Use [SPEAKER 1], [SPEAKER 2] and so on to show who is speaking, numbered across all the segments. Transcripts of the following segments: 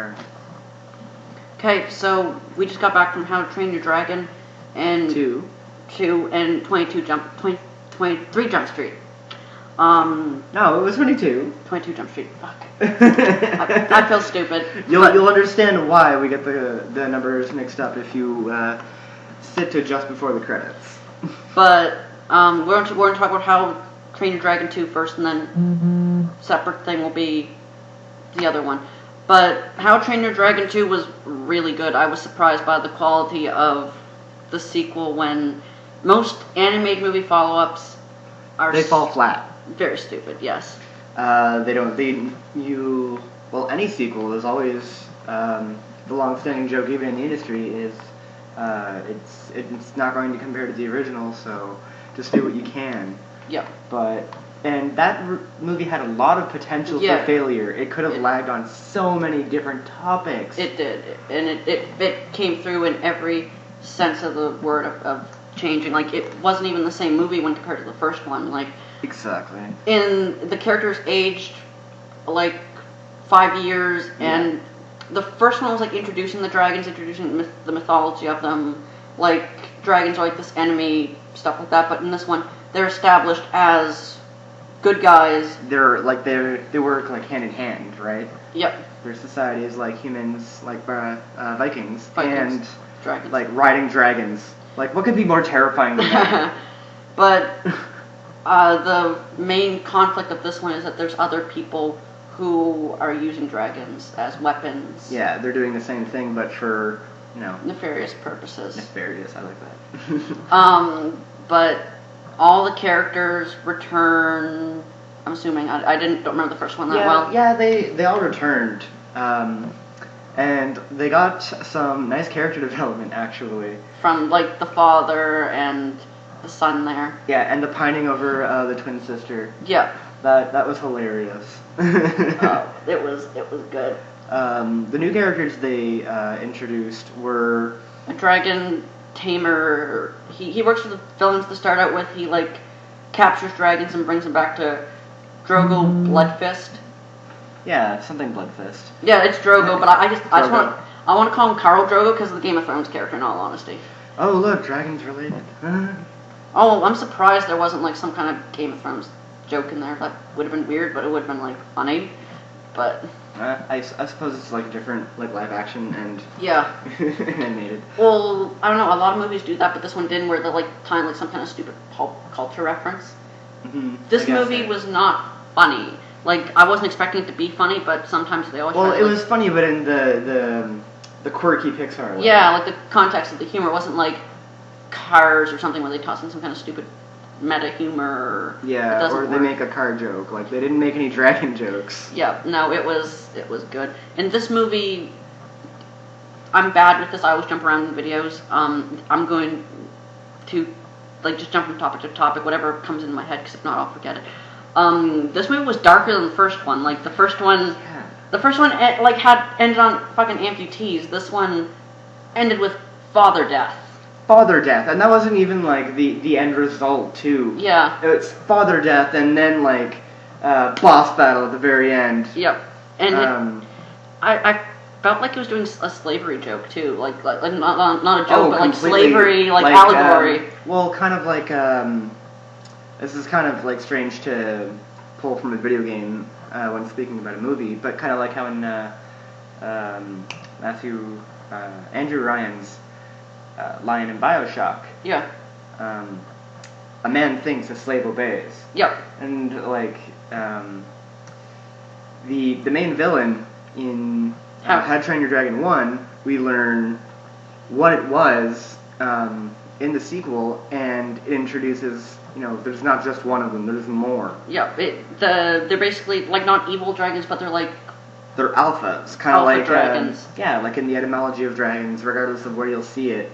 [SPEAKER 1] turn.
[SPEAKER 2] Okay, so we just got back from How to Train Your Dragon and
[SPEAKER 1] 2
[SPEAKER 2] and 23 Jump Street.
[SPEAKER 1] No, it was 22.
[SPEAKER 2] 22 Jump Street. Fuck. I feel stupid.
[SPEAKER 1] You'll understand why we get the numbers mixed up if you sit to just before the credits.
[SPEAKER 2] But we're going to talk about How to Train Your Dragon 2 first, and then separate thing will be the other one. But How to Train Your Dragon 2 was really good. I was surprised by the quality of the sequel when most animated movie follow-ups are...
[SPEAKER 1] They fall flat.
[SPEAKER 2] Very stupid, yes.
[SPEAKER 1] Any sequel, there's always, the long-standing joke even in the industry is, it's not going to compare to the original, so just do what you can.
[SPEAKER 2] Yep.
[SPEAKER 1] And that movie had a lot of potential for failure. It could have lagged on so many different topics.
[SPEAKER 2] It did, and it came through in every sense of the word of changing. Like, it wasn't even the same movie when compared to the first one. Like,
[SPEAKER 1] exactly.
[SPEAKER 2] And the characters aged like 5 years, and the first one was like introducing the dragons, introducing the mythology of them. Like, dragons are like this enemy, stuff like that. But in this one, they're established as good guys.
[SPEAKER 1] They work like hand in hand, right?
[SPEAKER 2] Yep.
[SPEAKER 1] Their society is like humans, like Vikings, and
[SPEAKER 2] dragons.
[SPEAKER 1] Like riding dragons. Like, what could be more terrifying than that?
[SPEAKER 2] But the main conflict of this one is that there's other people who are using dragons as weapons.
[SPEAKER 1] Yeah, they're doing the same thing, but for,
[SPEAKER 2] nefarious purposes.
[SPEAKER 1] Nefarious, I like that.
[SPEAKER 2] But all the characters return. I'm assuming. I don't remember the first one that well.
[SPEAKER 1] Yeah, they all returned. And they got some nice character development, actually.
[SPEAKER 2] From, like, the father and the son there.
[SPEAKER 1] Yeah, and the pining over the twin sister.
[SPEAKER 2] Yeah.
[SPEAKER 1] That was hilarious.
[SPEAKER 2] It was good.
[SPEAKER 1] The new characters they introduced were...
[SPEAKER 2] A dragon tamer. He works for the villains to start out with. He, like, captures dragons and brings them back to Drogo Bloodfist.
[SPEAKER 1] Yeah, something Bloodfist.
[SPEAKER 2] Yeah, it's Drogo, but I just want to call him Khal Drogo because of the Game of Thrones character, in all honesty.
[SPEAKER 1] Oh, look, dragons related.
[SPEAKER 2] Oh, I'm surprised there wasn't like some kind of Game of Thrones joke in there. That would have been weird, but it would have been like funny. But
[SPEAKER 1] I suppose it's like different, like live action and animated.
[SPEAKER 2] Well, I don't know. A lot of movies do that, but this one didn't, where they're like tying like some kind of stupid pop culture reference.
[SPEAKER 1] Mm-hmm.
[SPEAKER 2] This movie was not funny. Like, I wasn't expecting it to be funny, but sometimes they always.
[SPEAKER 1] Well, it was funny, but in the quirky Pixar way.
[SPEAKER 2] Yeah, like the context of the humor wasn't like Cars or something where they toss in some kind of stupid meta humor.
[SPEAKER 1] Yeah, or they make a car joke. Like, they didn't make any dragon jokes.
[SPEAKER 2] Yeah, no, it was good. In this movie, I'm bad with this. I always jump around in videos. I'm going to like just jump from topic to topic, whatever comes into my head, because if not, I'll forget it. This movie was darker than the first one. Like, the first one ended on fucking amputees. This one ended with father death.
[SPEAKER 1] Father death, and that wasn't even like the end result too.
[SPEAKER 2] Yeah.
[SPEAKER 1] It's father death, and then like boss battle at the very end.
[SPEAKER 2] Yep. And I felt like it was doing a slavery joke too, like not a joke, but like slavery, like allegory.
[SPEAKER 1] Well, kind of like this is kind of like strange to pull from a video game when speaking about a movie, but kind of like how in Andrew Ryan's line in BioShock.
[SPEAKER 2] Yeah.
[SPEAKER 1] A man thinks, a slave obeys.
[SPEAKER 2] Yep.
[SPEAKER 1] And like the main villain in How to Train Your Dragon 1, we learn what it was in the sequel, and it introduces, there's not just one of them, there's more.
[SPEAKER 2] Yeah, they're basically like not evil dragons, but they're like...
[SPEAKER 1] They're alphas, kind of like
[SPEAKER 2] dragons.
[SPEAKER 1] Like in the etymology of dragons, regardless of where you'll see it.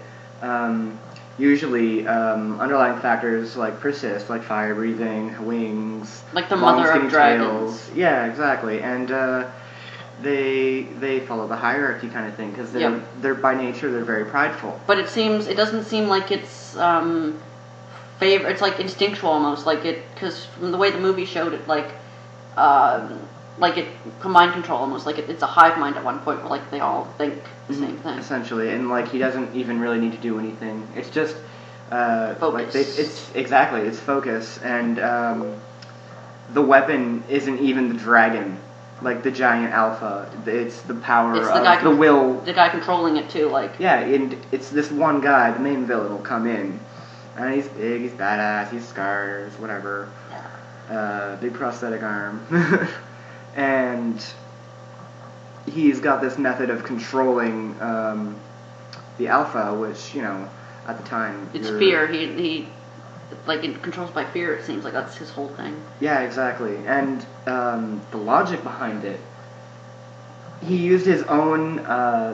[SPEAKER 1] Usually, underlying factors like persist, like fire breathing, wings,
[SPEAKER 2] like the mother of dragons.
[SPEAKER 1] Tails. Yeah, exactly, and they follow the hierarchy kind of thing because they're by nature they're very prideful.
[SPEAKER 2] But it doesn't seem like it's It's like instinctual almost, like it, because from the way the movie showed it, like like it combined control almost, like it's a hive mind at one point where like they all think the same thing.
[SPEAKER 1] Essentially, and like he doesn't even really need to do anything. It's just
[SPEAKER 2] focus.
[SPEAKER 1] like it's focus, and the weapon isn't even the dragon, like the giant alpha. It's the power of the will.
[SPEAKER 2] The guy controlling it too, like.
[SPEAKER 1] Yeah, and it's this one guy, the main villain, will come in, and he's big, he's badass, he's scars, whatever. Big prosthetic arm. And he's got this method of controlling the alpha, which, you know, at the time...
[SPEAKER 2] It's fear. He like, it controls by fear, it seems like that's his whole thing.
[SPEAKER 1] Yeah, exactly. And the logic behind it, he used his own,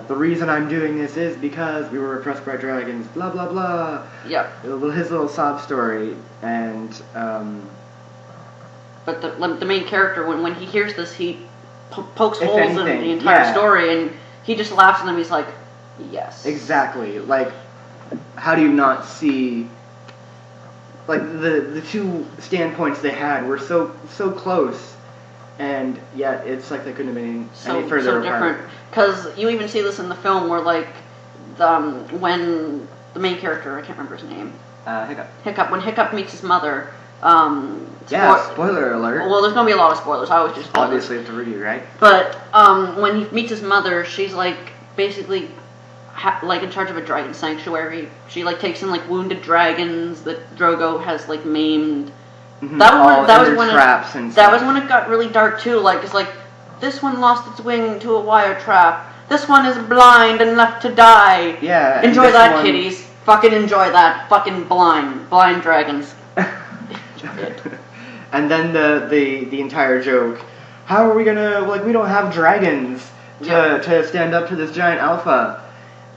[SPEAKER 1] the reason I'm doing this is because we were oppressed by dragons, blah, blah, blah.
[SPEAKER 2] Yeah.
[SPEAKER 1] His little sob story, and...
[SPEAKER 2] But the main character, when he hears this, he pokes holes in the entire story, and he just laughs at them. He's like, yes.
[SPEAKER 1] Exactly. Like, how do you not see... Like, the two standpoints they had were so close, and yet it's like they couldn't have been any further apart.
[SPEAKER 2] Different. Because you even see this in the film where, like, when the main character, I can't remember his name.
[SPEAKER 1] Hiccup.
[SPEAKER 2] When Hiccup meets his mother...
[SPEAKER 1] spoiler alert.
[SPEAKER 2] Well, there's going to be a lot of spoilers. I always do spoilers.
[SPEAKER 1] Obviously, it's a review, right?
[SPEAKER 2] But when he meets his mother, she's like basically like in charge of a dragon sanctuary. She like takes in like wounded dragons that Drogo has like maimed.
[SPEAKER 1] Mm-hmm. That was
[SPEAKER 2] when it got really dark too. Like it's like this one lost its wing to a wire trap. This one is blind and left to die.
[SPEAKER 1] Yeah.
[SPEAKER 2] Enjoy that, kiddies. Fucking enjoy that. Fucking blind dragons.
[SPEAKER 1] And then the entire joke, how are we gonna, like, we don't have dragons to stand up to this giant alpha,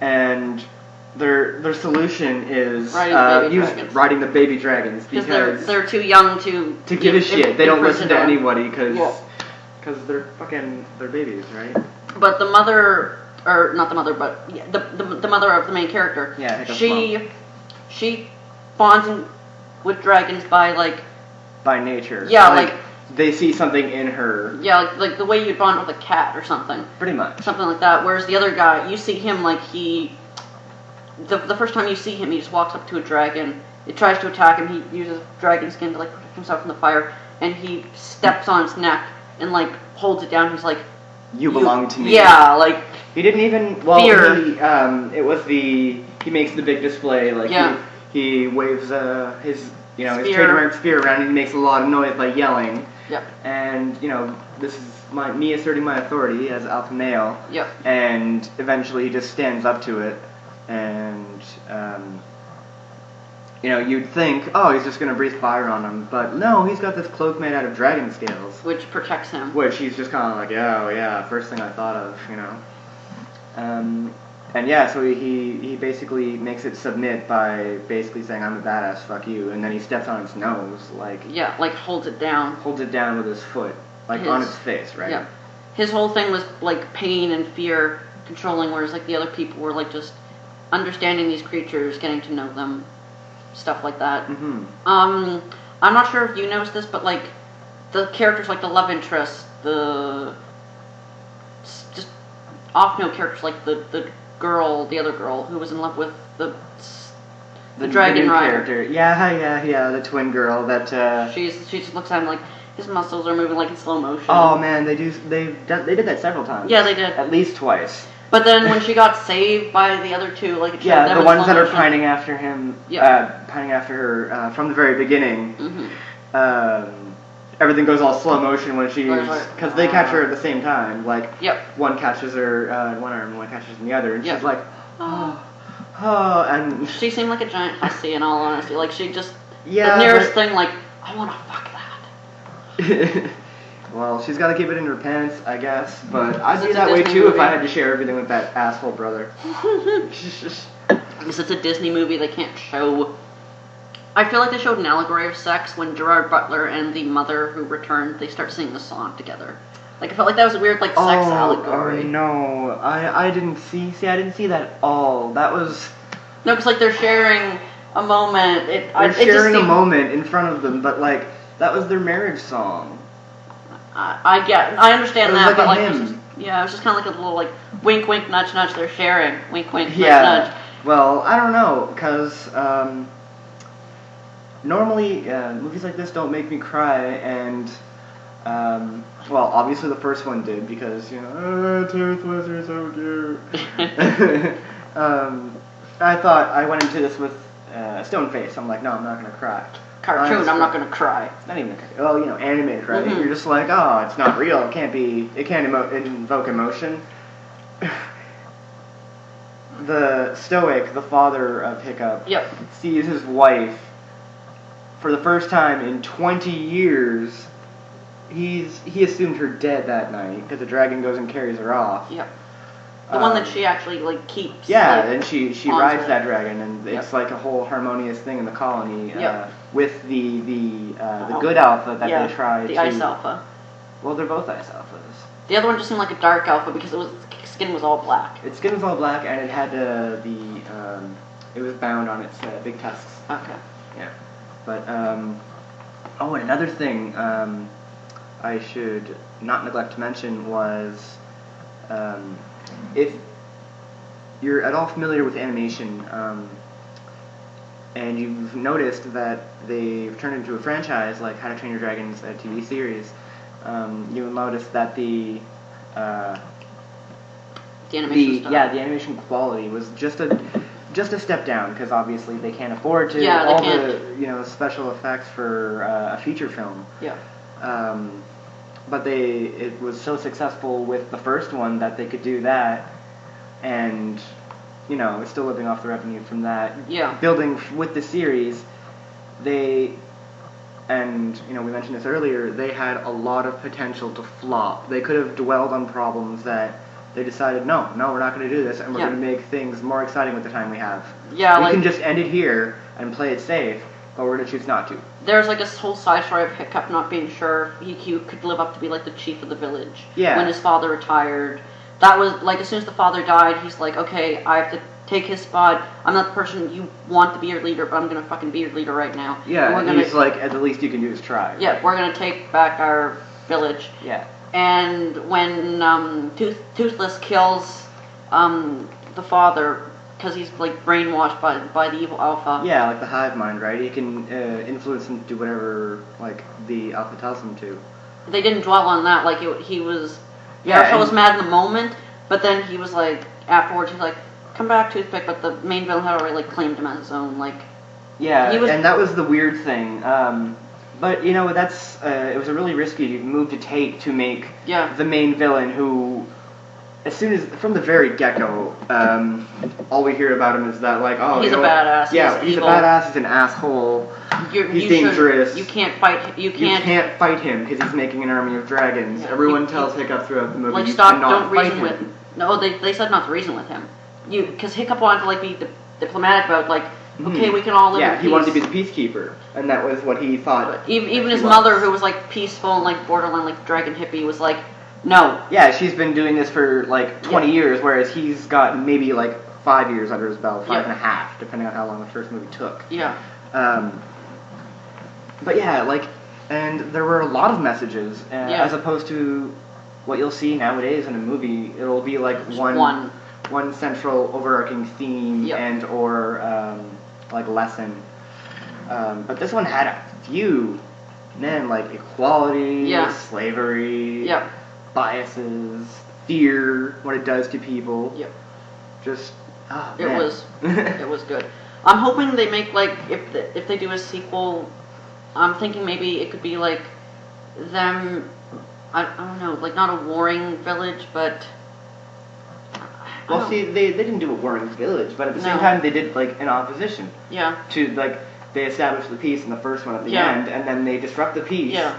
[SPEAKER 1] and their solution is riding the baby dragons because
[SPEAKER 2] they're too young to
[SPEAKER 1] give a shit. They don't listen to anybody because they're babies, right?
[SPEAKER 2] But the mother, or not the mother, but the mother of the main character, she bonds with dragons by
[SPEAKER 1] nature.
[SPEAKER 2] Yeah, like
[SPEAKER 1] they see something in her.
[SPEAKER 2] Yeah, like the way you bond with a cat or something.
[SPEAKER 1] Pretty much.
[SPEAKER 2] Something like that. Whereas the other guy, you see him like the first time you see him, he just walks up to a dragon. It tries to attack him. He uses dragon skin to like protect himself from the fire, and he steps on its neck and like holds it down. He's like,
[SPEAKER 1] "You belong to me."
[SPEAKER 2] Yeah, like
[SPEAKER 1] he didn't even. Well, he makes the big display. Like he waves his. You know, his trademark spear around, and he makes a lot of noise by yelling.
[SPEAKER 2] Yep.
[SPEAKER 1] And, you know, this is me asserting my authority as alpha male.
[SPEAKER 2] Yep.
[SPEAKER 1] And eventually he just stands up to it. And, you know, you'd think, oh, he's just going to breathe fire on him. But no, he's got this cloak made out of dragon scales.
[SPEAKER 2] Which protects him.
[SPEAKER 1] Which he's just kind of like, oh, yeah, first thing I thought of, you know. And yeah, so he basically makes it submit by basically saying, I'm a badass, fuck you, and then he steps on its nose, like...
[SPEAKER 2] Yeah, like holds it down.
[SPEAKER 1] Holds it down with his foot, like on its face, right?
[SPEAKER 2] Yeah. His whole thing was like pain and fear controlling, whereas like the other people were like just understanding these creatures, getting to know them, stuff like that.
[SPEAKER 1] Mm-hmm.
[SPEAKER 2] I'm not sure if you noticed this, but like the characters, like the love interest, the just off-note characters, like the other girl who was in love with the dragon rider.
[SPEAKER 1] Character. Yeah, the twin girl that.
[SPEAKER 2] She just looks at him like his muscles are moving like in slow motion.
[SPEAKER 1] Oh man, they did that several times.
[SPEAKER 2] Yeah, they did.
[SPEAKER 1] At least twice.
[SPEAKER 2] But then when she got saved by the other two, like it
[SPEAKER 1] yeah, the ones that are pining after him, pining after her from the very beginning.
[SPEAKER 2] Mm-hmm.
[SPEAKER 1] Everything goes all slow motion when she's... Because they catch her at the same time. Like, one catches her in one arm and one catches in the other. And she's like, oh, and...
[SPEAKER 2] She seemed like a giant hussy, in all honesty. Like, she just... the nearest thing, like, I want to fuck that.
[SPEAKER 1] Well, she's got to keep it in her pants, I guess. But I'd be that way, too, if I had to share everything with that asshole brother.
[SPEAKER 2] Because it's a Disney movie, they can't show... I feel like they showed an allegory of sex when Gerard Butler and the mother who returned, they start singing the song together. Like, I felt like that was a weird, like, sex allegory.
[SPEAKER 1] Oh, no. I didn't see that at all. That was...
[SPEAKER 2] No, because, like, they're sharing a moment.
[SPEAKER 1] They're sharing a moment in front of them, but, like, that was their marriage song.
[SPEAKER 2] I understand that,
[SPEAKER 1] like
[SPEAKER 2] but
[SPEAKER 1] a
[SPEAKER 2] like,
[SPEAKER 1] hymn.
[SPEAKER 2] it was just kind of like a little like wink, wink, nudge, nudge. They're sharing. Wink, wink,
[SPEAKER 1] Yeah.
[SPEAKER 2] nudge, nudge.
[SPEAKER 1] Well, I don't know, because normally movies like this don't make me cry, and well, obviously the first one did because Toothless, you're so cute. I went into this with a stone face. I'm like, no, I'm not gonna cry.
[SPEAKER 2] Cartoon, I'm not gonna cry.
[SPEAKER 1] Not even animated, right?
[SPEAKER 2] Mm-hmm.
[SPEAKER 1] You're just like, oh, it's not real. It can't invoke emotion. The stoic, the father of Hiccup, sees his wife for the first time in 20 years. He assumed her dead that night because the dragon goes and carries her off.
[SPEAKER 2] Yep. The one that she actually like keeps.
[SPEAKER 1] Yeah,
[SPEAKER 2] like,
[SPEAKER 1] and she rides that dragon, and it's like a whole harmonious thing in the colony with the good alpha that they try
[SPEAKER 2] the
[SPEAKER 1] to.
[SPEAKER 2] ice alpha.
[SPEAKER 1] Well, they're both ice alphas.
[SPEAKER 2] The other one just seemed like a dark alpha because its skin was all black.
[SPEAKER 1] Its skin was all black, and it had it was bound on its big tusks.
[SPEAKER 2] Okay.
[SPEAKER 1] Yeah, but and another thing I should not neglect to mention was if you're at all familiar with animation and you've noticed that they've turned into a franchise like How to Train Your Dragon's TV series, you will notice that the
[SPEAKER 2] animation style.
[SPEAKER 1] the animation quality was just a step down because obviously they can't afford to the special effects for a feature film.
[SPEAKER 2] Yeah.
[SPEAKER 1] But it was so successful with the first one that they could do that, and it's still living off the revenue from that.
[SPEAKER 2] Yeah.
[SPEAKER 1] Building with the series, we mentioned this earlier, they had a lot of potential to flop. They could have dwelled on problems that they decided, no, we're not going to do this, and we're going to make things more exciting with the time we have.
[SPEAKER 2] Yeah,
[SPEAKER 1] we can just end it here and play it safe, but we're going to choose not to.
[SPEAKER 2] There's like a whole side story of Hiccup not being sure he could live up to be like the chief of the village.
[SPEAKER 1] Yeah.
[SPEAKER 2] When his father retired, that was like as soon as the father died, he's like, okay, I have to take his spot. I'm not the person you want to be your leader, but I'm gonna fucking be your leader right now.
[SPEAKER 1] Yeah, and he's like, at the least you can do is try.
[SPEAKER 2] Yeah, we're gonna take back our village.
[SPEAKER 1] Yeah.
[SPEAKER 2] And when Toothless kills the father because he's like brainwashed by the evil alpha.
[SPEAKER 1] Yeah, like the hive mind, right? He can influence him to do whatever like the alpha tells him to.
[SPEAKER 2] They didn't dwell on that. Like he was.
[SPEAKER 1] Yeah.
[SPEAKER 2] Marshall was mad in the moment, but then he was like afterwards. He's like, "Come back, Toothpick." But the main villain had already like claimed him as his own. Like.
[SPEAKER 1] Yeah, and that was the weird thing. But that's it was a really risky move to take to make the main villain who. As soon as, from the very get-go, all we hear about him is that, like, oh,
[SPEAKER 2] he's a badass.
[SPEAKER 1] Yeah, he's a badass. He's an asshole. He's dangerous.
[SPEAKER 2] You can't fight. You
[SPEAKER 1] can't fight him because he's making an army of dragons. Yeah. Everyone tells Hiccup throughout the movie,
[SPEAKER 2] like,
[SPEAKER 1] you
[SPEAKER 2] stop!
[SPEAKER 1] cannot
[SPEAKER 2] Don't
[SPEAKER 1] fight
[SPEAKER 2] reason
[SPEAKER 1] him.
[SPEAKER 2] with. No, they said not to reason with him. Because Hiccup wanted to like be diplomatic about like, okay, we can all live.
[SPEAKER 1] Yeah,
[SPEAKER 2] in peace.
[SPEAKER 1] he wanted to be the peacekeeper, and that was what he thought.
[SPEAKER 2] But even his mother, who was like peaceful and like borderline like dragon hippie, was like. No.
[SPEAKER 1] Yeah, she's been doing this for like 20 years, whereas he's got maybe like 5 years under his belt, 5.5, depending on how long the first movie took.
[SPEAKER 2] Yeah.
[SPEAKER 1] But yeah, like, and there were a lot of messages, as opposed to what you'll see nowadays in a movie. It'll be like one central overarching theme and or like lesson. But this one had a few, like equality, slavery. Biases, fear, what it does to people.
[SPEAKER 2] Yep.
[SPEAKER 1] Just,
[SPEAKER 2] it was good. I'm hoping they make like if they do a sequel. I'm thinking maybe it could be like them. I don't know, like not a warring village, but.
[SPEAKER 1] Well, see, they didn't do a warring village, but at the same time they did like an opposition.
[SPEAKER 2] Yeah.
[SPEAKER 1] To like they established the peace in the first one at the end, and then they disrupt the peace.
[SPEAKER 2] Yeah.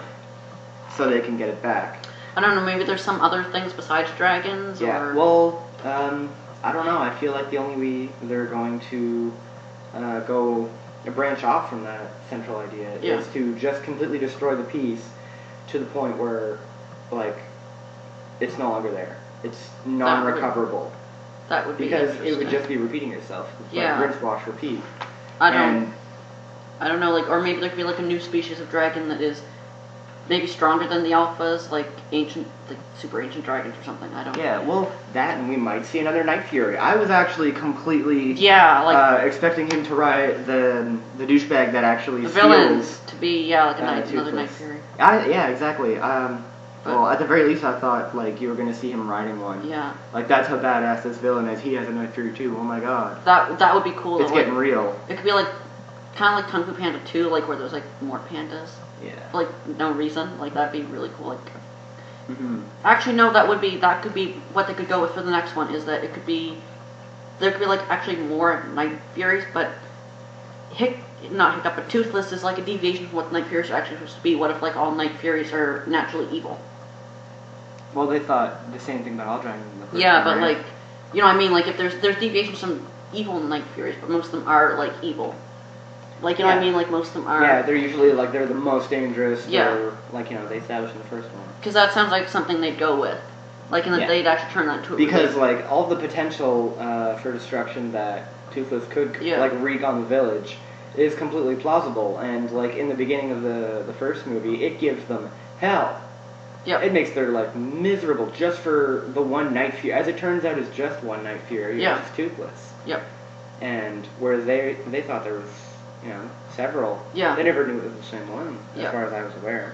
[SPEAKER 1] So they can get it back.
[SPEAKER 2] I don't know, maybe there's some other things besides dragons,
[SPEAKER 1] or... well, I don't know, I feel like the only way they're going to go branch off from that central idea is to just completely destroy the peace to the point where, like, it's no longer there. It's non-recoverable.
[SPEAKER 2] That would be
[SPEAKER 1] because it would just be repeating itself. It's like rinse, wash, repeat.
[SPEAKER 2] I don't know, like, or maybe there could be like a new species of dragon that is maybe stronger than the alphas, like ancient, like super ancient dragons or something. I don't know.
[SPEAKER 1] Yeah, well, that and we might see another Night Fury. I was actually completely expecting him to ride the douchebag that actually
[SPEAKER 2] the
[SPEAKER 1] steals
[SPEAKER 2] villains to be like another Night Fury.
[SPEAKER 1] Yeah, exactly. Well, at the very least, I thought like you were gonna see him riding one.
[SPEAKER 2] Yeah.
[SPEAKER 1] Like that's how badass this villain is. He has a Night Fury too. Oh my god.
[SPEAKER 2] That would be cool.
[SPEAKER 1] It's getting real.
[SPEAKER 2] It could be like kind of like Kung Fu Panda 2, like where there's like more pandas.
[SPEAKER 1] Yeah.
[SPEAKER 2] For, like no reason. Like that'd be really cool. Like.
[SPEAKER 1] Mm-hmm.
[SPEAKER 2] Actually, no. That could be what they could go with for the next one. Is that it could be there could be like actually more Night Furies, but not Hiccup, but Toothless is like a deviation from what Night Furies are actually supposed to be. What if like all Night Furies are naturally evil?
[SPEAKER 1] Well, they thought the same thing about all dragons in the first
[SPEAKER 2] Yeah,
[SPEAKER 1] one,
[SPEAKER 2] but
[SPEAKER 1] right?
[SPEAKER 2] like, you know what I mean? Like if there's deviations from evil Night Furies, but most of them are like evil. Like, you know what I mean? Like most of them are.
[SPEAKER 1] Yeah, they're usually like they're the most dangerous.
[SPEAKER 2] Yeah.
[SPEAKER 1] Or, like they established in the first one.
[SPEAKER 2] Because that sounds like something they'd go with. Like, and that they'd actually turn that into a
[SPEAKER 1] because like all the potential for destruction that Toothless could like wreak on the village is completely plausible, and like in the beginning of the first movie, it gives them hell.
[SPEAKER 2] Yep.
[SPEAKER 1] It makes their life miserable just for the one Night Fury. As it turns out, it's just one Night Fury.
[SPEAKER 2] Yeah.
[SPEAKER 1] It's Toothless.
[SPEAKER 2] Yep.
[SPEAKER 1] And where they thought there was several.
[SPEAKER 2] Yeah.
[SPEAKER 1] They never knew it was the same one, as far as I was aware.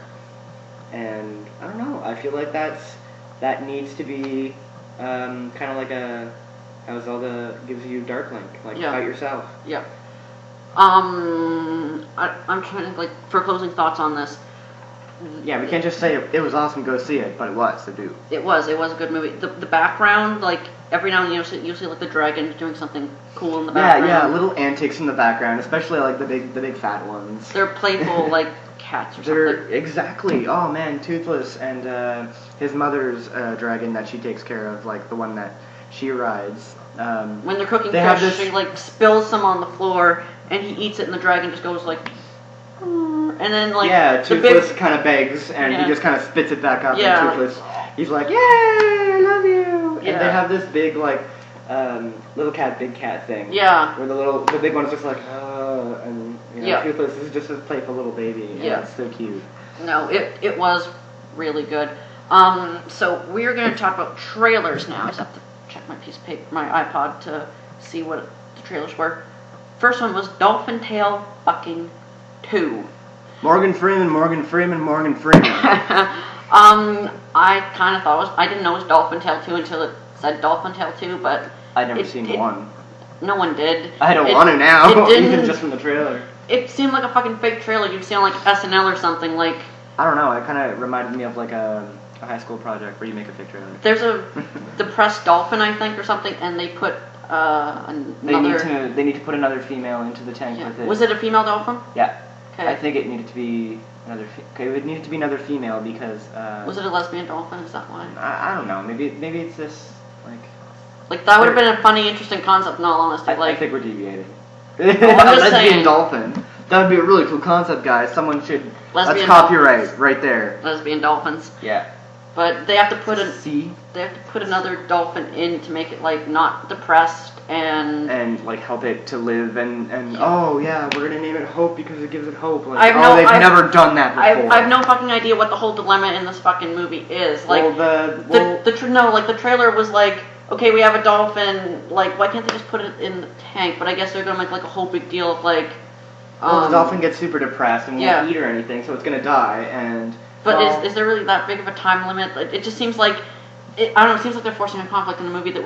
[SPEAKER 1] And I don't know. I feel like that needs to be kind of like how Zelda gives you Dark Link, like fight yourself.
[SPEAKER 2] Yeah. I'm trying to for closing thoughts on this.
[SPEAKER 1] Yeah, we can't just say it was awesome, go see it, but it was, so do.
[SPEAKER 2] It was a good movie. The background, like, every now and then you see like the dragon doing something cool in the background.
[SPEAKER 1] Yeah, little antics in the background, especially like the big fat ones.
[SPEAKER 2] They're playful, like cats or something.
[SPEAKER 1] Exactly. Oh man, Toothless and his mother's dragon that she takes care of, like the one that she rides.
[SPEAKER 2] When they're cooking fish, she like spills some on the floor, and he eats it, and the dragon just goes like... And then like
[SPEAKER 1] Toothless kind of begs, and he just kind of spits it back up. And Toothless, he's like, "Yay, I love you!" And they have this big like little cat, big cat thing.
[SPEAKER 2] Yeah.
[SPEAKER 1] Where the big one's just like, and Toothless is just a playful little baby. And it's so cute.
[SPEAKER 2] No, it was really good. So we're going to talk about trailers now. I just have to check my piece of paper, my iPod, to see what the trailers were. First one was Dolphin Tale fucking 2.
[SPEAKER 1] Morgan Freeman.
[SPEAKER 2] I kind of thought I didn't know it was Dolphin Tale 2 until it said Dolphin Tale 2, but...
[SPEAKER 1] I'd never seen one.
[SPEAKER 2] No one did.
[SPEAKER 1] I don't want to now, even just from the trailer.
[SPEAKER 2] It seemed like a fucking fake trailer. You'd see on like SNL or something, like...
[SPEAKER 1] I don't know, it kind of reminded me of like a high school project where you make a fake trailer.
[SPEAKER 2] There's the press dolphin, I think, or something, and they put another...
[SPEAKER 1] They need to put another female into the tank with it.
[SPEAKER 2] Was it a female dolphin?
[SPEAKER 1] Yeah.
[SPEAKER 2] Okay.
[SPEAKER 1] I think it needed to be it would need to be another female because...
[SPEAKER 2] was it a lesbian dolphin? Is that why?
[SPEAKER 1] I don't know. Maybe it's this,
[SPEAKER 2] Like, that would have been a funny, interesting concept, in all honesty.
[SPEAKER 1] I think we're deviating.
[SPEAKER 2] I'm just
[SPEAKER 1] lesbian dolphin. That would be a really cool concept, guys. Someone should... That's copyright right there.
[SPEAKER 2] Lesbian dolphins.
[SPEAKER 1] Yeah.
[SPEAKER 2] But they have to put
[SPEAKER 1] They
[SPEAKER 2] have to put another dolphin in to make it, like, not depressed and
[SPEAKER 1] like help it to live and we're gonna name it Hope because it gives it hope. Like, they've never done that before.
[SPEAKER 2] I have no fucking idea what the whole dilemma in this fucking movie is. Like, the trailer was like, okay, we have a dolphin. Like, why can't they just put it in the tank? But I guess they're gonna make like a whole big deal of like.
[SPEAKER 1] The dolphin gets super depressed and won't eat or anything, so it's gonna die. And
[SPEAKER 2] but is there really that big of a time limit? It just seems like I don't know. It seems like they're forcing a conflict in a movie that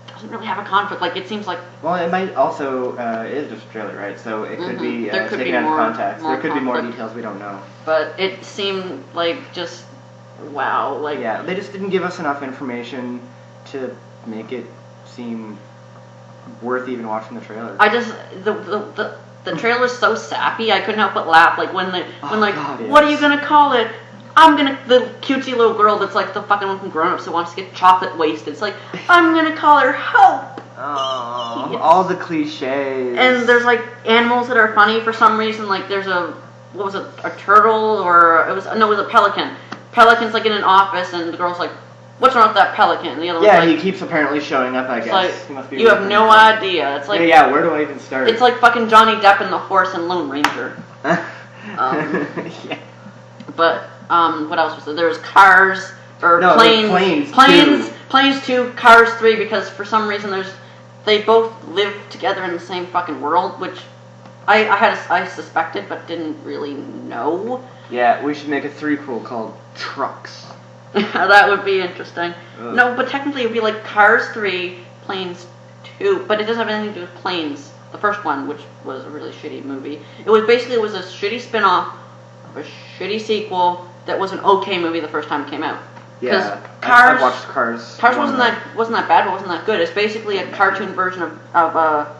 [SPEAKER 2] doesn't really have a conflict. Like, it seems like... Well,
[SPEAKER 1] it might also... it is just a trailer, right? So it could be taken out of context. There could be more details we don't know.
[SPEAKER 2] But it seemed like just... Wow. Like...
[SPEAKER 1] Yeah, they just didn't give us enough information to make it seem worth even watching the trailer.
[SPEAKER 2] I just... The trailer's so sappy, I couldn't help but laugh. Like, when what are you gonna call it? The cutesy little girl that's like the fucking one from Grown Ups who wants to get chocolate wasted. It's like, I'm gonna call her Hope.
[SPEAKER 1] Oh, yes. All the cliches.
[SPEAKER 2] And there's like animals that are funny for some reason. Like there's a turtle or it was a pelican. Pelican's like in an office and the girl's like, what's wrong with that pelican? And the other one's like,
[SPEAKER 1] he keeps apparently showing up, I guess.
[SPEAKER 2] Like,
[SPEAKER 1] he must be
[SPEAKER 2] you have no idea. It's like,
[SPEAKER 1] yeah, where do I even start?
[SPEAKER 2] It's like fucking Johnny Depp and the horse and Lone Ranger.
[SPEAKER 1] Yeah.
[SPEAKER 2] But What else was there? There was Cars or
[SPEAKER 1] No,
[SPEAKER 2] Planes 2, Cars 3, because for some reason they both live together in the same fucking world, which I suspected but didn't really know.
[SPEAKER 1] Yeah, we should make a threequel called Trucks.
[SPEAKER 2] That would be interesting.
[SPEAKER 1] Ugh.
[SPEAKER 2] No, but technically it would be like Cars 3, Planes 2, but it doesn't have anything to do with Planes. The first one, which was a really shitty movie. It was a shitty spin-off of a shitty sequel that was an okay movie the first time it came out.
[SPEAKER 1] Yeah,
[SPEAKER 2] Cars,
[SPEAKER 1] I watched Cars.
[SPEAKER 2] Cars wasn't that bad, but wasn't that good. It's basically a cartoon version of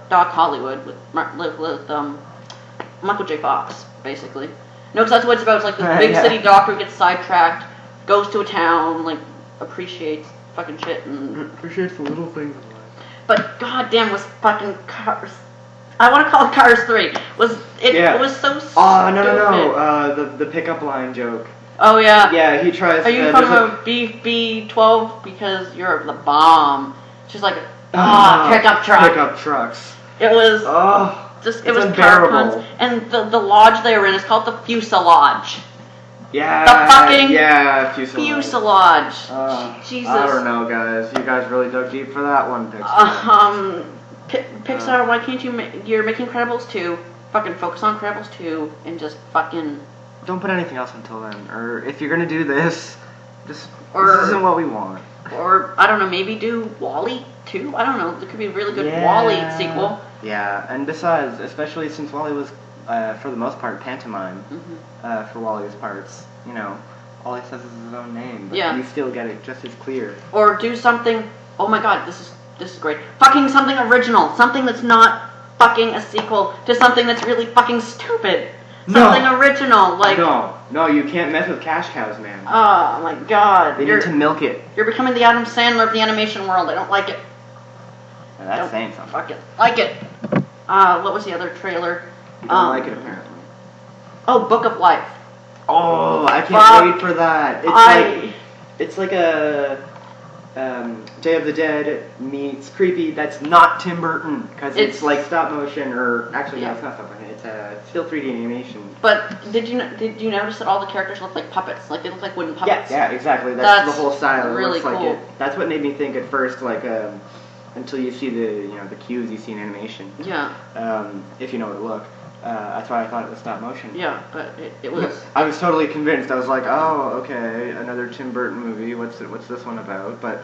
[SPEAKER 2] Doc Hollywood with Michael J. Fox, basically. No, because that's what it's about. It's like this big city doctor gets sidetracked, goes to a town, like appreciates fucking shit and
[SPEAKER 1] appreciates the little things in life.
[SPEAKER 2] But goddamn, was fucking Cars. I want to call it Cars 3. It was so stupid.
[SPEAKER 1] Oh no! The pickup line joke.
[SPEAKER 2] Oh yeah.
[SPEAKER 1] Yeah, he tries.
[SPEAKER 2] Are you talking about B12 because you're the bomb? She's like, pickup truck.
[SPEAKER 1] Pickup trucks.
[SPEAKER 2] It was it was car puns, and the lodge they were in is called the Fuselage.
[SPEAKER 1] Yeah.
[SPEAKER 2] The fucking
[SPEAKER 1] Fuselage.
[SPEAKER 2] Jesus.
[SPEAKER 1] I don't know, guys. You guys really dug deep for that one, Pixar.
[SPEAKER 2] Pixar, why can't you're making Incredibles 2, fucking focus on Incredibles 2, and just fucking...
[SPEAKER 1] Don't put anything else until then, or if you're gonna do this, this isn't what we want.
[SPEAKER 2] Or, I don't know, maybe do WALL-E 2? I don't know, there could be a really good WALL-E sequel.
[SPEAKER 1] Yeah, and besides, especially since WALL-E was, for the most part, pantomime, for WALL-E's parts, you know, all he says is his own name, but you still get it just as clear.
[SPEAKER 2] Or do something, oh my god, this is great, fucking something original, something that's not fucking a sequel to something that's really fucking stupid. Something original, like...
[SPEAKER 1] No, you can't mess with cash cows, man.
[SPEAKER 2] Oh my god.
[SPEAKER 1] They need to milk it.
[SPEAKER 2] You're becoming the Adam Sandler of the animation world. I don't like it.
[SPEAKER 1] And that's saying something.
[SPEAKER 2] Fuck it. Like it. What was the other trailer?
[SPEAKER 1] You don't like it, apparently.
[SPEAKER 2] Oh, Book of Life.
[SPEAKER 1] Oh, I can't wait for that. It's like a... Day of the Dead meets Creepy. That's not Tim Burton because it's like stop motion, or actually no, it's not stop motion. It's still 3D animation.
[SPEAKER 2] But did you notice that all the characters look like puppets? Like they look like wooden puppets.
[SPEAKER 1] Yeah, exactly. That's the whole style. It
[SPEAKER 2] really
[SPEAKER 1] looks like
[SPEAKER 2] cool.
[SPEAKER 1] it. That's what made me think at first, like until you see the cues you see in animation.
[SPEAKER 2] Yeah.
[SPEAKER 1] If you know what to look. That's why I thought it was stop motion.
[SPEAKER 2] Yeah, but it was...
[SPEAKER 1] I was totally convinced. I was like, oh, okay, another Tim Burton movie. What's this one about? But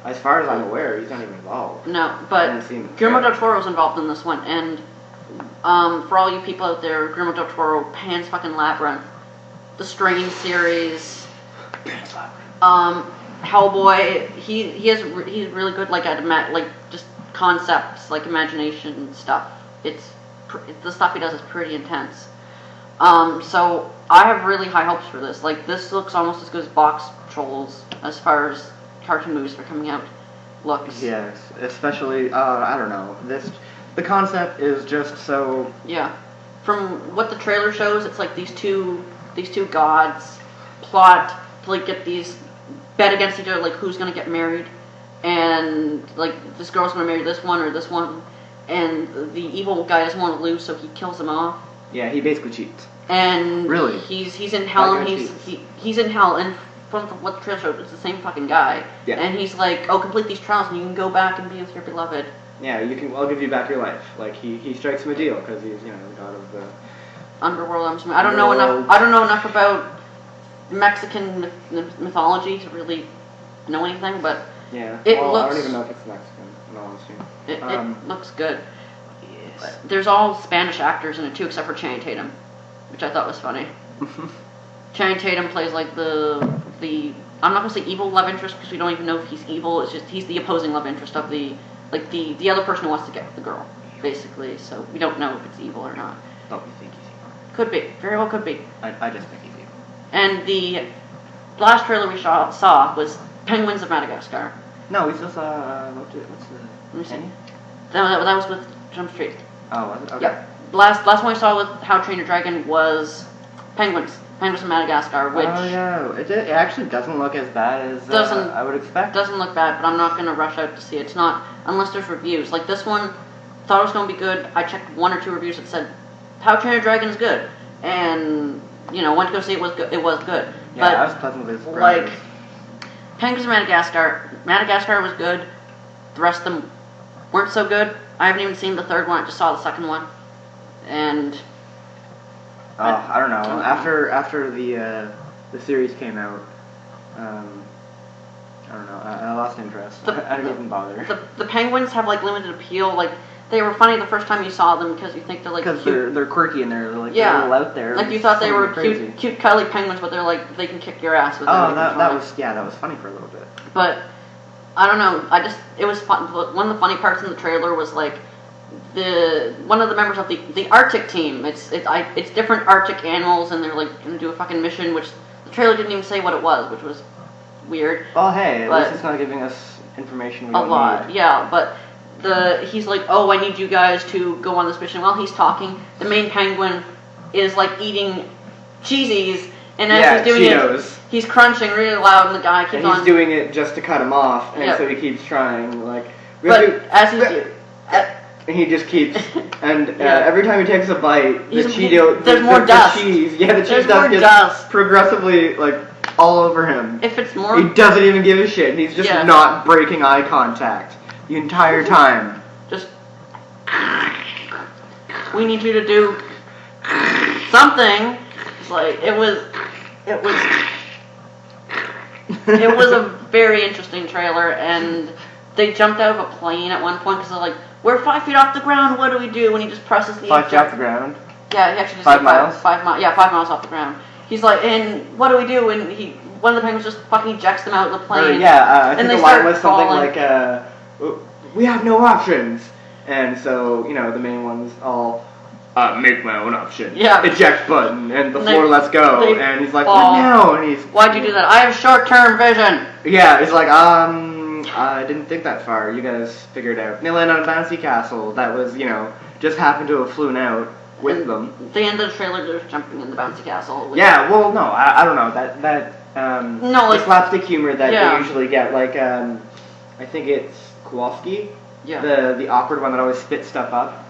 [SPEAKER 1] as far as I'm aware, he's not even involved.
[SPEAKER 2] No, but Guillermo del Toro's involved in this one, and for all you people out there, Guillermo del Toro, Pan's fucking Labyrinth, the Strain series,
[SPEAKER 1] Pan's Labyrinth.
[SPEAKER 2] Hellboy. He's really good at like just concepts, like imagination stuff. The stuff he does is pretty intense. So I have really high hopes for this. Like, this looks almost as good as Box Trolls as far as cartoon movies that are coming out looks.
[SPEAKER 1] Yes, especially I don't know. The concept is just so.
[SPEAKER 2] Yeah, from what the trailer shows, it's like these two gods plot to like get these bet against each other, like who's gonna get married, and like this girl's gonna marry this one or this one. And the evil guy doesn't want to lose, so he kills them off.
[SPEAKER 1] Yeah, he basically cheats.
[SPEAKER 2] And
[SPEAKER 1] really,
[SPEAKER 2] he's in hell, and he's in hell, and from what the trailer showed, it's the same fucking guy. Yeah. And he's like, oh, complete these trials, and you can go back and be with your beloved.
[SPEAKER 1] Yeah, you can. I'll give you back your life. Like he strikes him a deal because he's the god of the
[SPEAKER 2] underworld. I don't know enough. I don't know enough about Mexican mythology to really know anything, but
[SPEAKER 1] yeah,
[SPEAKER 2] I
[SPEAKER 1] don't even know if it's Mexican. In all honesty.
[SPEAKER 2] It looks good.
[SPEAKER 1] Yes.
[SPEAKER 2] There's all Spanish actors in it too, except for Channing Tatum, which I thought was funny. Channing Tatum plays like the I'm not gonna say evil love interest because we don't even know if he's evil. It's just he's the opposing love interest of the other person who wants to get with the girl, basically. So we don't know if it's evil or not.
[SPEAKER 1] Don't you think he's evil?
[SPEAKER 2] Could be, very well could be.
[SPEAKER 1] I just think he's evil. And
[SPEAKER 2] the last trailer we saw was Penguins of Madagascar.
[SPEAKER 1] No, we still saw what's the Penny?
[SPEAKER 2] That was with Jump Street.
[SPEAKER 1] Oh, was it? Okay.
[SPEAKER 2] Yeah. Last one I saw with How to Train Your Dragon was Penguins of Madagascar, which...
[SPEAKER 1] Oh, yeah. It actually doesn't look as bad as I would expect.
[SPEAKER 2] Doesn't look bad, but I'm not going to rush out to see it. It's not, unless there's reviews. Like this one, thought it was going to be good. I checked 1 or 2 reviews that said, How to Train Your Dragon is good. And, went to go see it, was good.
[SPEAKER 1] Yeah, I was pleasantly surprised.
[SPEAKER 2] Like, Penguins of Madagascar was good. The rest of them weren't so good. I haven't even seen the third one. I just saw the second one, and
[SPEAKER 1] I don't know. After the series came out, I don't know. I lost interest. I didn't even bother.
[SPEAKER 2] The Penguins have like limited appeal. Like, they were funny the first time you saw them because you think they're like
[SPEAKER 1] because
[SPEAKER 2] cute.
[SPEAKER 1] they're quirky and they're like they're a little out there.
[SPEAKER 2] Like, you thought they were
[SPEAKER 1] crazy.
[SPEAKER 2] cute, cuddly penguins, but they're like they can kick your ass with.
[SPEAKER 1] That was funny for a little bit.
[SPEAKER 2] But I don't know. It was fun. One of the funny parts in the trailer was like one of the members of the Arctic team. It's different Arctic animals, and they're like gonna do a fucking mission, which the trailer didn't even say what it was, which was weird.
[SPEAKER 1] Well, hey, at least it's not giving us information we don't need.
[SPEAKER 2] Yeah, but he's like, oh, I need you guys to go on this mission. While he's talking, the main penguin is like eating cheesies, and as he's doing
[SPEAKER 1] Cheetos.
[SPEAKER 2] he's crunching really loud, and the guy keeps on.
[SPEAKER 1] He's doing it just to cut him off, and so he keeps trying. Like, and he just keeps, and every time he takes a bite, there's
[SPEAKER 2] more dust.
[SPEAKER 1] The cheese dust gets progressively like all over him.
[SPEAKER 2] If it's more,
[SPEAKER 1] he doesn't even give a shit. And he's just not breaking eye contact the entire time.
[SPEAKER 2] Just, we need you to do something. It's like it was a very interesting trailer, and they jumped out of a plane at one point because they're like, we're 5 feet off the ground, what do we do? And he just presses the
[SPEAKER 1] 5 feet off the ground?
[SPEAKER 2] Yeah, he actually just
[SPEAKER 1] 5 miles?
[SPEAKER 2] 5 miles. Yeah, 5 miles off the ground. He's like, and what do we do? And one of the penguins just fucking ejects them out of the plane.
[SPEAKER 1] I think the line was something like, we have no options. And so, the main one's all, make my own option.
[SPEAKER 2] Yeah.
[SPEAKER 1] Eject button, and the floor lets go. And he's like, what now? And he's,
[SPEAKER 2] why'd you do that? I have short-term vision.
[SPEAKER 1] Yeah, he's like, I didn't think that far. You guys figured it out. And they land on a bouncy castle that was, just happened to have flown out with them.
[SPEAKER 2] The end of the trailer, they're jumping in the bouncy castle.
[SPEAKER 1] Yeah, well, no, I don't know. The slapstick humor that they usually get, like, I think it's Kowalski, the awkward one that always spits stuff up.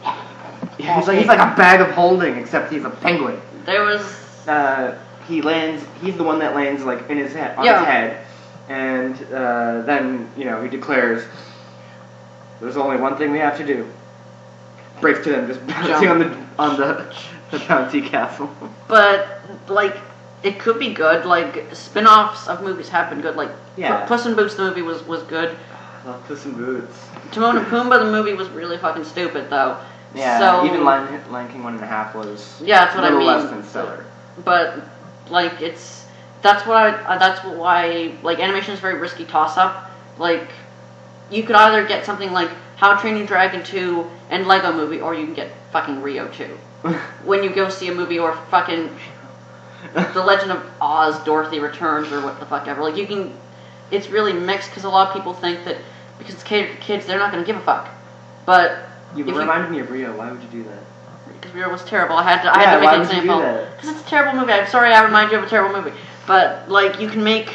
[SPEAKER 1] Yeah, he's like a bag of holding, except he's a penguin.
[SPEAKER 2] There was...
[SPEAKER 1] he's the one that lands, like, in his head, on his head. And then, he declares, there's only one thing we have to do. Breaks to them just bouncing on the bouncy castle.
[SPEAKER 2] But, like, it could be good. Like, spin-offs of movies have been good. Like, Puss in Boots the movie was good.
[SPEAKER 1] I love Puss in Boots.
[SPEAKER 2] Timon and Pumbaa the movie was really fucking stupid, though.
[SPEAKER 1] Yeah,
[SPEAKER 2] so,
[SPEAKER 1] even Lion King 1.5 was
[SPEAKER 2] that's what
[SPEAKER 1] a little
[SPEAKER 2] I mean.
[SPEAKER 1] less than stellar.
[SPEAKER 2] But, like, that's why, like, animation is a very risky toss-up. Like, you could either get something like How to Train Your Dragon 2 and Lego Movie, or you can get fucking Rio 2. When you go see a movie, or fucking The Legend of Oz, Dorothy Returns, or what the fuck ever. Like, it's really mixed, because a lot of people think that because it's catered to kids, they're not going to give a fuck. But
[SPEAKER 1] you reminded me of Rio. Why would you do that?
[SPEAKER 2] Because Rio was terrible. I had to make an example. Because it's a terrible movie. I'm sorry I remind you of a terrible movie. But, like, you can make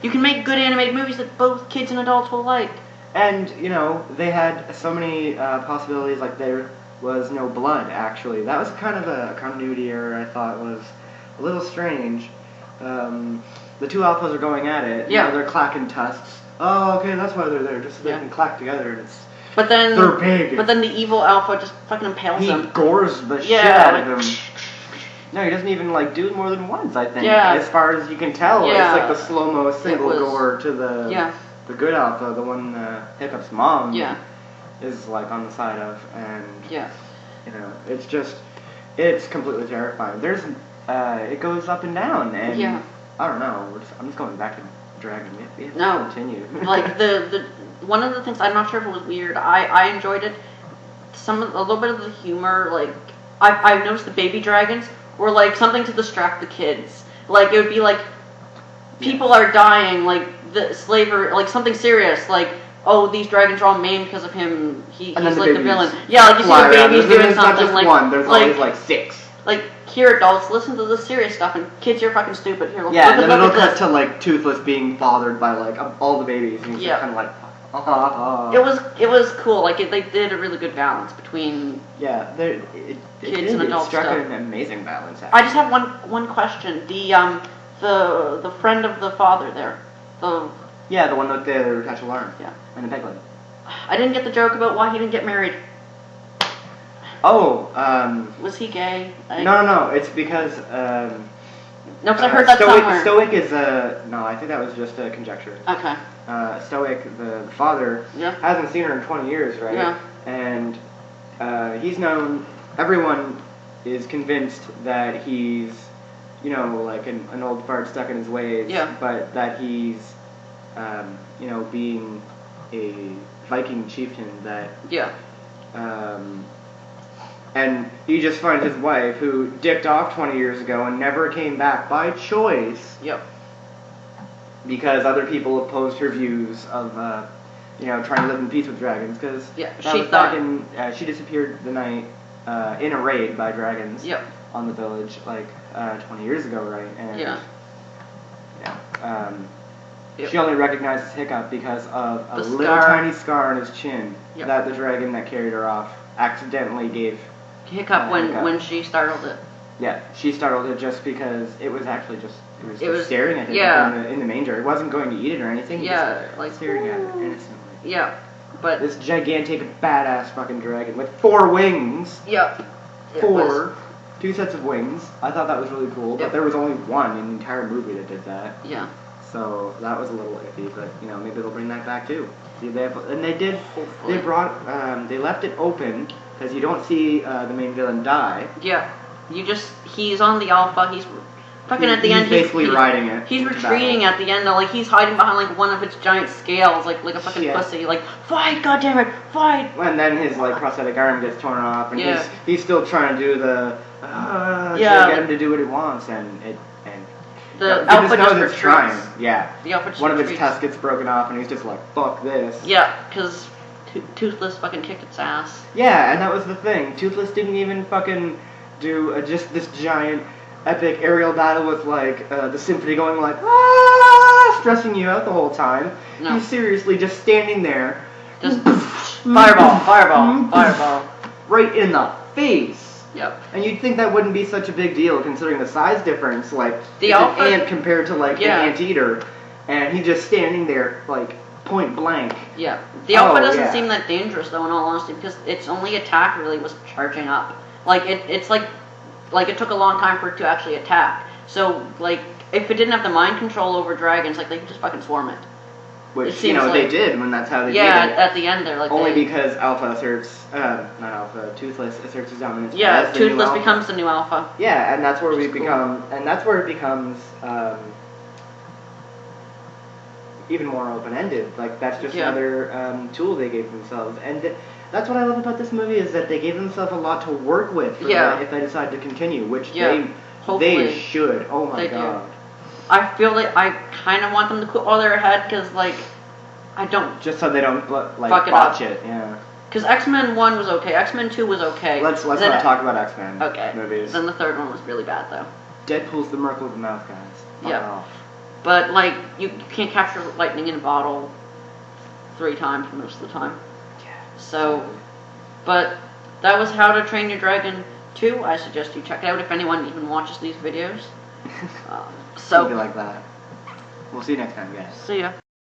[SPEAKER 2] good animated movies that both kids and adults will like.
[SPEAKER 1] And, they had so many possibilities, like there was no blood, actually. That was kind of a continuity error I thought was a little strange. The two alphas are going at it. They're clacking tusks. Oh, okay, that's why they're there, just so they can clack together, and they're big.
[SPEAKER 2] But then the evil alpha just fucking impales him.
[SPEAKER 1] He gores the shit out of him. No, he doesn't even, do it more than once, I think.
[SPEAKER 2] Yeah.
[SPEAKER 1] As far as you can tell.
[SPEAKER 2] Yeah.
[SPEAKER 1] It's like the slow-mo single gore to the good alpha, the one Hiccup's mom is, on the side of. And, it's completely terrifying. It goes up and down, and I don't know, I'm just going back to Dragon. We have to continue.
[SPEAKER 2] Like, the one of the things, I'm not sure if it was weird, I enjoyed it. A little bit of the humor, like, I've noticed the baby dragons were, like, something to distract the kids. Like, it would be, like, people are dying, like, the slavery, like, something serious, like, oh, these dragons are all maimed because of him, he's like the villain. Yeah, like, you see the babies doing something,
[SPEAKER 1] like... one, there's always, like, 6.
[SPEAKER 2] Like, here, adults, listen to the serious stuff, and kids, you're fucking stupid. Here, look
[SPEAKER 1] and then it'll cut to, like, Toothless being fathered by, like, all the babies, and he's just kind of like...
[SPEAKER 2] It was cool. Like, they did a really good balance between kids and adults.
[SPEAKER 1] It struck an amazing balance. Actually.
[SPEAKER 2] I just have one question. The the friend of the father there.
[SPEAKER 1] Yeah, the one with the attached alarm.
[SPEAKER 2] Yeah.
[SPEAKER 1] And the peg leg.
[SPEAKER 2] I didn't get the joke about why he didn't get married.
[SPEAKER 1] Oh,
[SPEAKER 2] Was he gay?
[SPEAKER 1] No. It's because,
[SPEAKER 2] No, because I heard that somewhere.
[SPEAKER 1] Stoic is no, I think that was just a conjecture.
[SPEAKER 2] Okay.
[SPEAKER 1] Stoic, the father, hasn't seen her in 20 years, right?
[SPEAKER 2] Yeah.
[SPEAKER 1] And he's known, everyone is convinced that he's, you know, like an old fart stuck in his ways,
[SPEAKER 2] yeah.
[SPEAKER 1] but that he's, you know, being a Viking chieftain that...
[SPEAKER 2] Yeah.
[SPEAKER 1] And he just finds his wife, who dicked off 20 years ago and never came back by choice.
[SPEAKER 2] Yep.
[SPEAKER 1] Because other people opposed her views of, you know, trying to live in peace with dragons. Because she disappeared the night in a raid by dragons.
[SPEAKER 2] Yep.
[SPEAKER 1] On the village, like 20 years ago, right? And,
[SPEAKER 2] yeah.
[SPEAKER 1] Yep. She only recognizes Hiccup because of a little tiny scar on his chin that the dragon that carried her off accidentally gave
[SPEAKER 2] Hiccup when she startled it.
[SPEAKER 1] Yeah, she startled it just because it was actually just staring at it in the manger. It wasn't going to eat it or anything.
[SPEAKER 2] Yeah,
[SPEAKER 1] just like staring at it innocently.
[SPEAKER 2] Yeah, but
[SPEAKER 1] this gigantic badass fucking dragon with 4 wings.
[SPEAKER 2] Yeah.
[SPEAKER 1] 2 sets of wings. I thought that was really cool, but there was only one in the entire movie that did that.
[SPEAKER 2] Yeah.
[SPEAKER 1] So that was a little iffy, but you know, maybe they'll bring that back too. See, they did.
[SPEAKER 2] Hopefully.
[SPEAKER 1] They left it open because you don't see the main villain die.
[SPEAKER 2] Yeah. He's on the alpha. He's fucking at the end.
[SPEAKER 1] He's basically riding it.
[SPEAKER 2] He's retreating at the end though. Like he's hiding behind like one of its giant scales, like a fucking pussy. Like fight, goddammit, fight.
[SPEAKER 1] And then his like prosthetic arm gets torn off, and he's still trying to do the to get him to do what he wants, and
[SPEAKER 2] the alpha just retreats.
[SPEAKER 1] Trying. Yeah.
[SPEAKER 2] The alpha just
[SPEAKER 1] one of its tusks gets broken off, and he's just like, fuck this.
[SPEAKER 2] Yeah, because Toothless fucking kicked its ass.
[SPEAKER 1] Yeah, and that was the thing. Toothless didn't even fucking do just this giant epic aerial battle with like the symphony going like stressing you out the whole time.
[SPEAKER 2] No.
[SPEAKER 1] He's seriously just standing there.
[SPEAKER 2] Just fireball.
[SPEAKER 1] Right in the face.
[SPEAKER 2] Yep.
[SPEAKER 1] And you'd think that wouldn't be such a big deal considering the size difference, like
[SPEAKER 2] the
[SPEAKER 1] an ant compared to like an anteater, and he's just standing there like point blank.
[SPEAKER 2] Yeah. The alpha doesn't seem that dangerous though, in all honesty, because its only attack really was charging up. Like it's like it took a long time for it to actually attack. So like if it didn't have the mind control over dragons, like they could just fucking swarm it.
[SPEAKER 1] Which, you know, they did when that's how they did it.
[SPEAKER 2] Yeah, at the end they're like...
[SPEAKER 1] Only because Alpha asserts... not Alpha, Toothless asserts his dominance.
[SPEAKER 2] Yeah, Toothless becomes the new Alpha.
[SPEAKER 1] Yeah, and that's where we become... And that's where it becomes... even more open-ended. Like, that's just another tool they gave themselves. And that's what I love about this movie, is that they gave themselves a lot to work with if they decide to continue, which they should. Oh my god.
[SPEAKER 2] I feel like I kind of want them to quit while they're ahead, because, like, I don't...
[SPEAKER 1] Just so they don't, like, botch it, yeah.
[SPEAKER 2] Because X-Men 1 was okay, X-Men 2 was okay.
[SPEAKER 1] Let's not talk about X-Men movies.
[SPEAKER 2] Then the third one was really bad, though.
[SPEAKER 1] Deadpool's the Merc with the mouth, guys. Fuck off.
[SPEAKER 2] But, like, you can't capture lightning in a bottle 3 times most of the time.
[SPEAKER 1] Yeah.
[SPEAKER 2] So, but that was How to Train Your Dragon 2. I suggest you check it out if anyone even watches these videos.
[SPEAKER 1] Something like that. We'll see you next time, guys.
[SPEAKER 2] See ya.